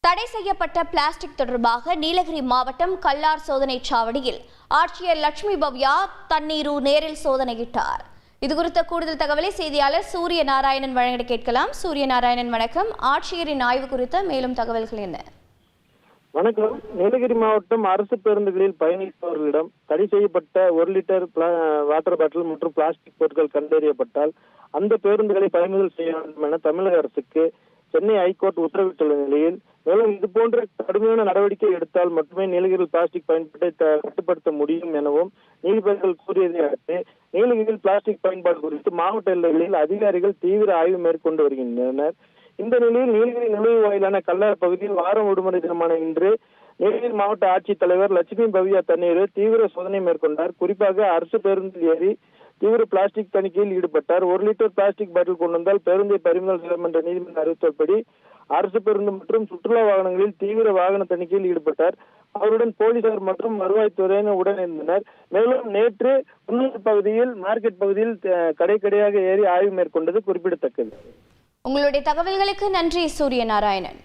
தடை செய்யப்பட்ட பிளாஸ்டிக் தொடர்பாக நீலகிரி மாவட்டம் கல்லார் சோதனை சாவடியில் ஆட்சியர் லட்சுமி பவ்யா தண்ணீரு நேரில் சோதனையிட்டார். இதுகுறித்த கூடுதல் தகவலை செய்தியாளர் சூரிய நாராயணன் வழங்க கேட்கலாம். சூரிய நாராயணன், வணக்கம். ஆட்சியரின் ஆய்வு குறித்த மேலும் தகவல்கள் என்ன? வணக்கம். நீலகிரி மாவட்டம் அரசு பேருந்துகளில் பயணிப்பவர்களிடம் தடை செய்யப்பட்ட 1 லிட்டர் வாட்டர் பாட்டில் மற்றும் பிளாஸ்டிக் பொருட்கள் கண்டறியப்பட்டால் அந்த பேருந்துகளை பறிமுதல் செய்ய வேண்டும் என தமிழக அரசுக்கு சென்னை ஹைகோர்ட் உத்தரவிட்டுள்ள நிலையில், மேலும் இதுபோன்ற கடுமையான நடவடிக்கை எடுத்தால் மட்டுமே நீலகிரியில் பிளாஸ்டிக் பயன்பாட்டை கட்டுப்படுத்த முடியும் எனவும் நீதிபதிகள் கூறியதை அடுத்து நீலகிரியில் பிளாஸ்டிக் பயன்பாடு குறித்து மாவட்ட எல்லைகளில் அதிகாரிகள் தீவிர ஆய்வு மேற்கொண்டு வருகின்றனர். இந்த நிலையில் நீலகிரி நுழைவாயிலான கல்லார் பகுதியில் வாரம் விடுமுறை தினமான இன்று நீலகிரி மாவட்ட ஆட்சித்தலைவர் லட்சுமி பவ்யா தண்ணீர் தீவிர சோதனை மேற்கொண்டார். குறிப்பாக அரசு பேருந்தில் ஏறி தீவிர பிளாஸ்டிக் தணிக்கையில் ஈடுபட்டார். 1 லிட்டர் பிளாஸ்டிக் பாட்டில் கொண்டு வந்தால் பேருந்தை பறிமுதல் செய்யும் என்ற நீதிமன்ற அறிவித்தபடி அரசு பேருந்து மற்றும் சுற்றுலா வாகனங்களில் தீவிர வாகன தணிக்கையில் ஈடுபட்டார். அவருடன் போலீசார் மற்றும் வருவாய்த்துறையினர் உடன் இருந்தனர். மேலும் நேற்று குன்னூர் பகுதியில் மார்க்கெட் பகுதியில் கடையாக ஏறி ஆய்வு மேற்கொண்டது குறிப்பிடத்தக்கது. உங்களுடைய தகவல்களுக்கு நன்றி சூரிய நாராயணன்.